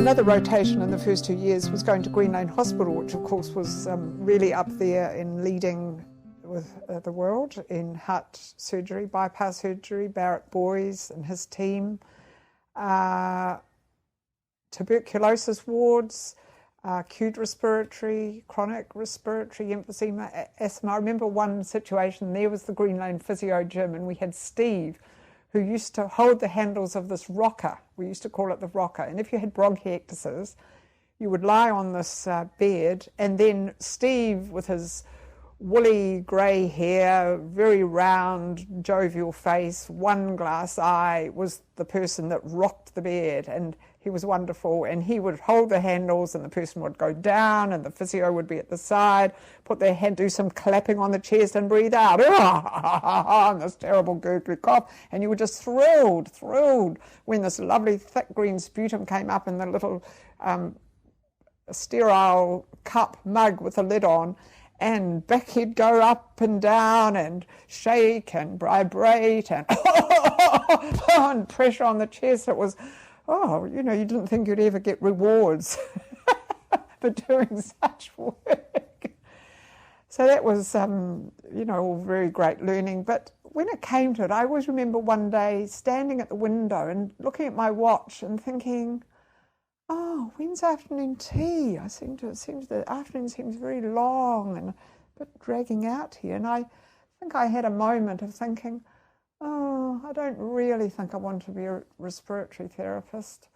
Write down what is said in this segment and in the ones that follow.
Another rotation in the first 2 years was going to Green Lane Hospital, which of course was really up there in leading with the world in heart surgery, bypass surgery, Barratt-Boys and his team, tuberculosis wards, acute respiratory, chronic respiratory emphysema, asthma. I remember one situation, there was the Green Lane physio gym, and we had Steve, who used to hold the handles of this rocker. We used to call it the rocker. And if you had bronchiectasis, you would lie on this bed, and then Steve, with his woolly grey hair, very round, jovial face, one glass eye, was the person that rocked the bed, and he was wonderful. And he would hold the handles, and the person would go down, and the physio would be at the side, put their hand, do some clapping on the chest, and breathe out, and this terrible gurgly cough, and you were just thrilled when this lovely thick green sputum came up in the little sterile cup mug with a lid on. And back he'd go up and down and shake and vibrate and, and pressure on the chest. It was, you didn't think you'd ever get rewards for doing such work. So that was, all very great learning. But when it came to it, I always remember one day standing at the window and looking at my watch and thinking, when's afternoon tea? The afternoon seems very long and a bit dragging out here. And I think I had a moment of thinking, I don't really think I want to be a respiratory therapist.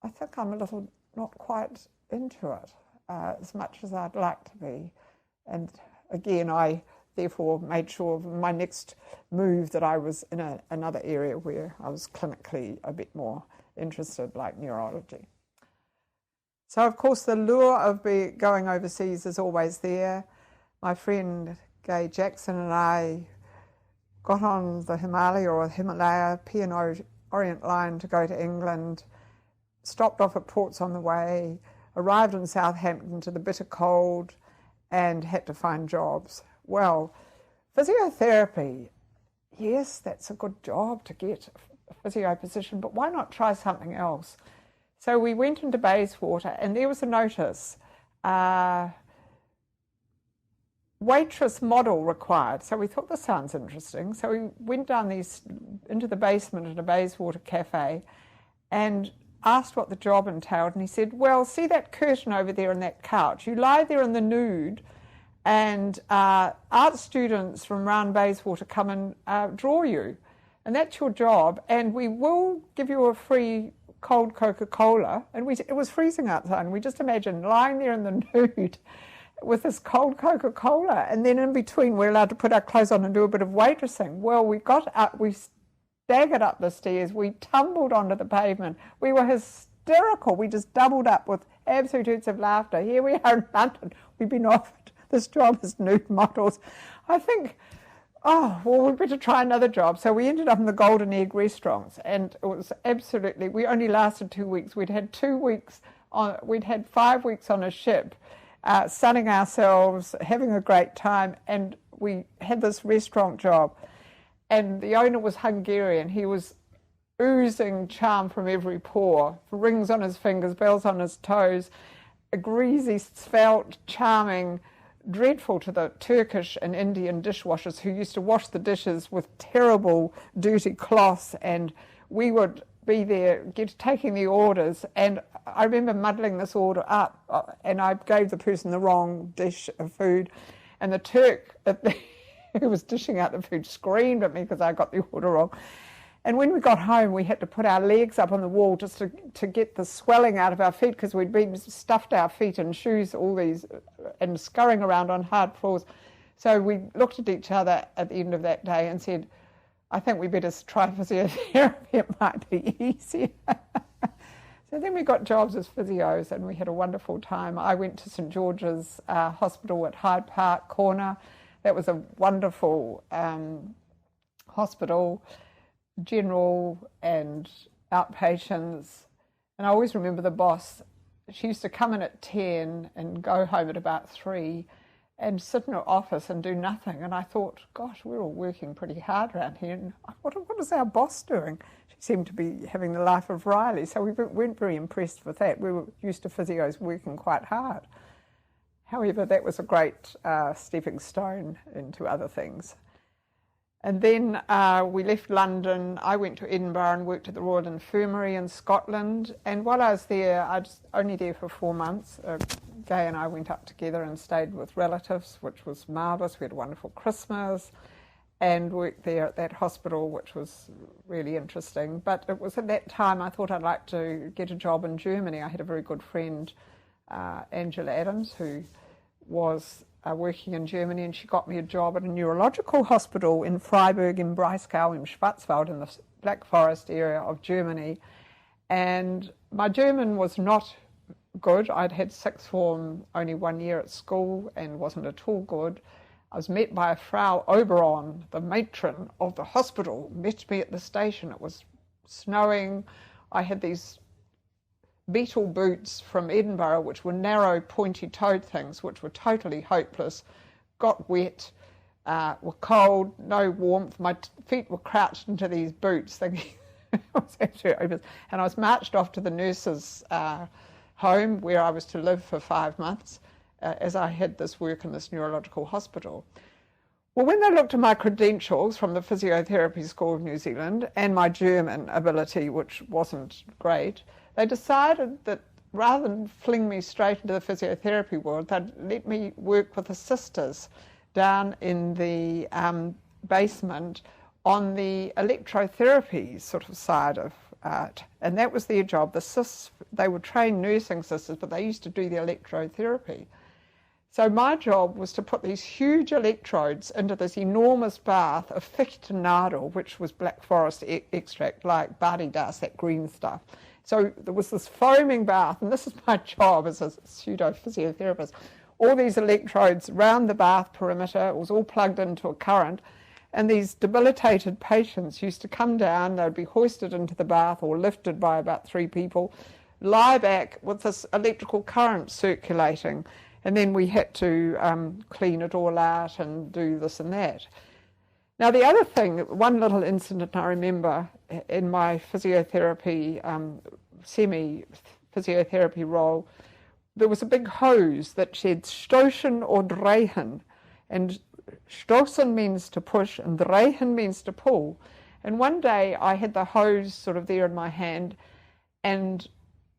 I think I'm a little not quite into it as much as I'd like to be. And again, I therefore made sure of my next move that I was in another area where I was clinically a bit more interested, like neurology. So, of course, the lure of going overseas is always there. My friend Gay Jackson and I got on the Himalaya P&O Orient line to go to England, stopped off at ports on the way, arrived in Southampton to the bitter cold, and had to find jobs. Well, physiotherapy, yes, that's a good job to get a physio position, but why not try something else? So we went into Bayswater, and there was a notice, waitress model required. So we thought, this sounds interesting. So we went down into the basement at a Bayswater cafe and asked what the job entailed. And he said, well, see that curtain over there on that couch? You lie there in the nude, and art students from around Bayswater come and draw you. And that's your job. And we will give you a free cold Coca-Cola, and it was freezing outside, and we just imagined lying there in the nude with this cold Coca-Cola, and then in between we're allowed to put our clothes on and do a bit of waitressing. Well, we got up, we staggered up the stairs, we tumbled onto the pavement, we were hysterical, we just doubled up with absolute hoots of laughter. Here we are in London, we've been offered this job as nude models. I think, we'd better try another job. So we ended up in the Golden Egg restaurants, and it was absolutely, we only lasted 2 weeks. We'd had 2 weeks we'd had 5 weeks on a ship, sunning ourselves, having a great time, and we had this restaurant job. And the owner was Hungarian. He was oozing charm from every pore, rings on his fingers, bells on his toes, a greasy, svelte, charming, dreadful to the Turkish and Indian dishwashers who used to wash the dishes with terrible dirty cloths, and we would be there taking the orders. And I remember muddling this order up, and I gave the person the wrong dish of food, and the Turk who was dishing out the food screamed at me because I got the order wrong. And when we got home, we had to put our legs up on the wall just to get the swelling out of our feet, because we'd been stuffed our feet in shoes, all these, and scurrying around on hard floors. So we looked at each other at the end of that day and said, I think we better try physiotherapy, it might be easier. So then we got jobs as physios, and we had a wonderful time. I went to St George's Hospital at Hyde Park Corner. That was a wonderful hospital, general and outpatients. And I always remember the boss, she used to come in at 10 and go home at about 3. and sit in her office and do nothing. And I thought, gosh, we're all working pretty hard around here. And what is our boss doing? She seemed to be having the life of Riley. So we weren't very impressed with that. We were used to physios working quite hard. However, that was a great stepping stone into other things. And then we left London. I went to Edinburgh and worked at the Royal Infirmary in Scotland. And while I was there, I was only there for 4 months. Gay and I went up together and stayed with relatives, which was marvellous. We had a wonderful Christmas and worked there at that hospital, which was really interesting. But it was at that time I thought I'd like to get a job in Germany. I had a very good friend, Angela Adams, who was working in Germany, and she got me a job at a neurological hospital in Freiburg, in Breisgau, in Schwarzwald, in the Black Forest area of Germany. And my German was not good. I'd had sixth form only 1 year at school and wasn't at all good. I was met by a Frau Oberon, the matron of the hospital, met me at the station. It was snowing. I had these beetle boots from Edinburgh, which were narrow, pointy-toed things, which were totally hopeless, got wet, were cold, no warmth. My feet were crouched into these boots, thinking it was absolutely hopeless. And I was marched off to the nurses' home, where I was to live for 5 months, as I had this work in this neurological hospital. Well, when they looked at my credentials from the Physiotherapy School of New Zealand and my German ability, which wasn't great, they decided that rather than fling me straight into the physiotherapy world, they'd let me work with the sisters down in the basement on the electrotherapy sort of side of it. And that was their job. They were trained nursing sisters, but they used to do the electrotherapy. So my job was to put these huge electrodes into this enormous bath of fichtenaddle, which was black forest extract, like Barratt-Boys, that green stuff. So there was this foaming bath, and this is my job as a pseudo-physiotherapist. All these electrodes around the bath perimeter, it was all plugged into a current, and these debilitated patients used to come down, they'd be hoisted into the bath or lifted by about 3 people, lie back with this electrical current circulating, and then we had to clean it all out and do this and that. Now the other thing, one little incident I remember in my physiotherapy, semi-physiotherapy role, there was a big hose that said stoßen or drehen, and stoßen means to push and drehen means to pull. And one day I had the hose sort of there in my hand, and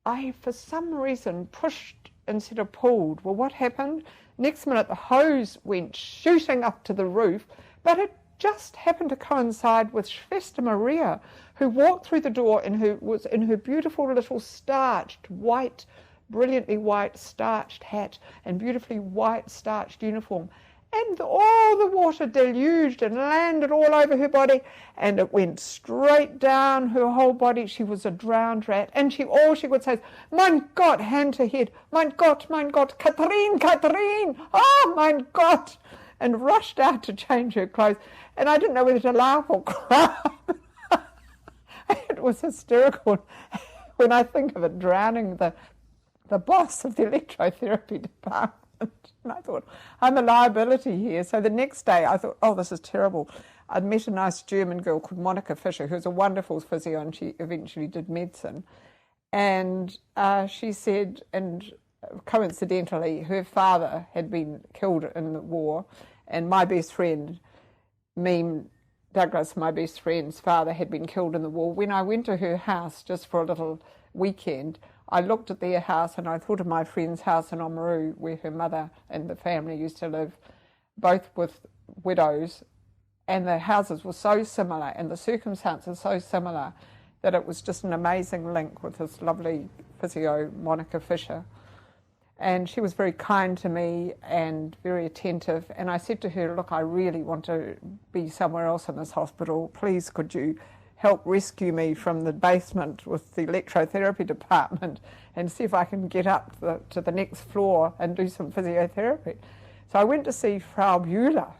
I, for some reason, pushed instead of pulled. Well, what happened? Next minute the hose went shooting up to the roof, but it just happened to coincide with Schwester Maria, who walked through the door and who was in her beautiful little starched white, brilliantly white starched hat and beautifully white starched uniform. And all the water deluged and landed all over her body, and it went straight down her whole body. She was a drowned rat, and all she would say is, "Mein Gott," hand to head, "Mein Gott, Katharine, Katharine, oh, mein Gott," and rushed out to change her clothes. And I didn't know whether to laugh or cry. It was hysterical when I think of it, drowning the boss of the electrotherapy department. And I thought, I'm a liability here. So the next day I thought, oh, this is terrible. I'd met a nice German girl called Monica Fischer, who was a wonderful physio, and she eventually did medicine. And she said, and coincidentally, her father had been killed in the war, and my best friend, Douglas, my best friend's father, had been killed in the war. When I went to her house just for a little weekend, I looked at their house and I thought of my friend's house in Oamaru, where her mother and the family used to live, both with widows, and the houses were so similar and the circumstances so similar that it was just an amazing link with this lovely physio, Monica Fischer. And she was very kind to me and very attentive. And I said to her, look, I really want to be somewhere else in this hospital. Please, could you help rescue me from the basement with the electrotherapy department and see if I can get up to the next floor and do some physiotherapy. So I went to see Frau Bühler.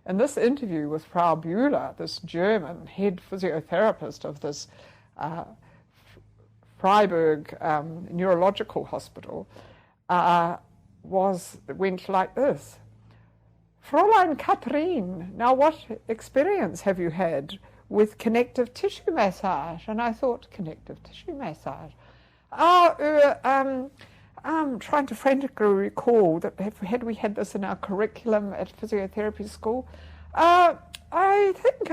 And this interview with Frau Bühler, this German head physiotherapist of this Freiburg neurological hospital, went like this. Fräulein Katrin, now what experience have you had with connective tissue massage? And I thought, connective tissue massage? I'm trying to frantically recall that had we had this in our curriculum at physiotherapy school. I think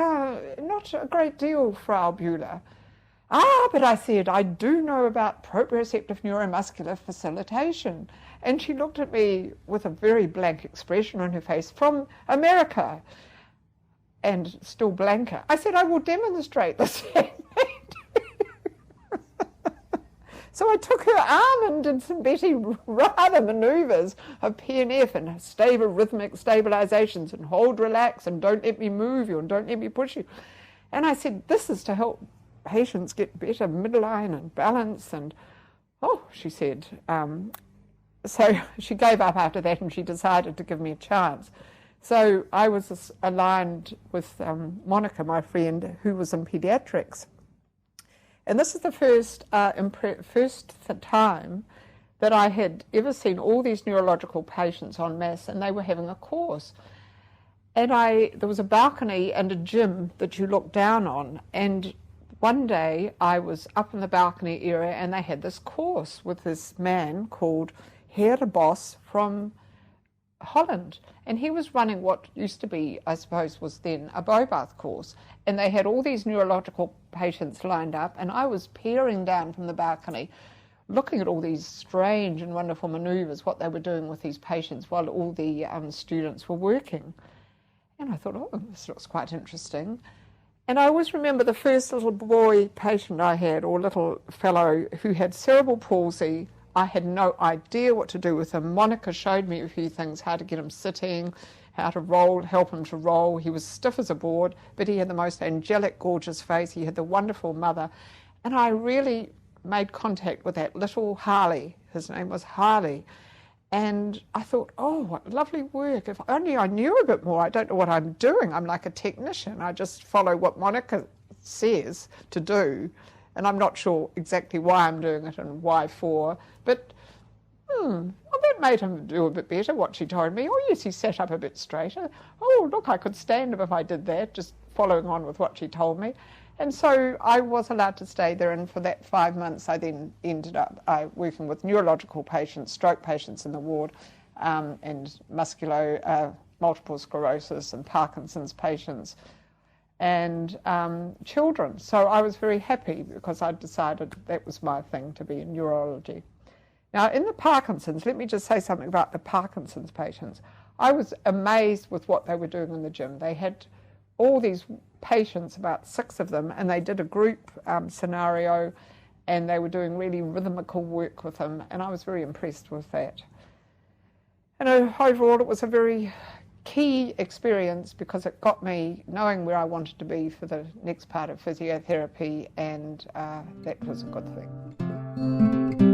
not a great deal, Frau Bueller. But I said, I do know about proprioceptive neuromuscular facilitation. And she looked at me with a very blank expression on her face. From America. And still blanker. I said, I will demonstrate this. So I took her arm and did some Betty Rather manoeuvres of PNF and stable rhythmic stabilizations and hold, relax, and don't let me move you and don't let me push you. And I said, this is to help patients get better midline and balance. And, she said. So she gave up after that and she decided to give me a chance. So I was aligned with Monica, my friend, who was in pediatrics. And this is the first time that I had ever seen all these neurological patients en masse, and they were having a course. And there was a balcony and a gym that you looked down on. And one day I was up in the balcony area, and they had this course with this man called Hedges from Holland. And he was running what used to be, I suppose, was then a Bobath course. And they had all these neurological patients lined up, and I was peering down from the balcony, looking at all these strange and wonderful manoeuvres, what they were doing with these patients while all the students were working. And I thought, this looks quite interesting. And I always remember the first little boy patient I had, or little fellow who had cerebral palsy. I had no idea what to do with him. Monica showed me a few things, how to get him sitting, how to roll, help him to roll. He was stiff as a board, but he had the most angelic, gorgeous face. He had the wonderful mother. And I really made contact with that little Harley. His name was Harley. And I thought, what lovely work. If only I knew a bit more. I don't know what I'm doing. I'm like a technician. I just follow what Monica says to do. And I'm not sure exactly why I'm doing it and why for, but that made him do a bit better, what she told me. Oh, yes, he sat up a bit straighter. Oh, look, I could stand him if I did that, just following on with what she told me. And so I was allowed to stay there, and for that 5 months I then ended up working with neurological patients, stroke patients in the ward, and multiple sclerosis and Parkinson's patients, and children. So I was very happy because I decided that was my thing, to be in neurology. Now, in the Parkinson's, let me just say something about the Parkinson's patients. I was amazed with what they were doing in the gym. They had all these patients, about 6 of them, and they did a group scenario, and they were doing really rhythmical work with them, and I was very impressed with that. And overall, it was a very key experience because it got me knowing where I wanted to be for the next part of physiotherapy, and that was a good thing.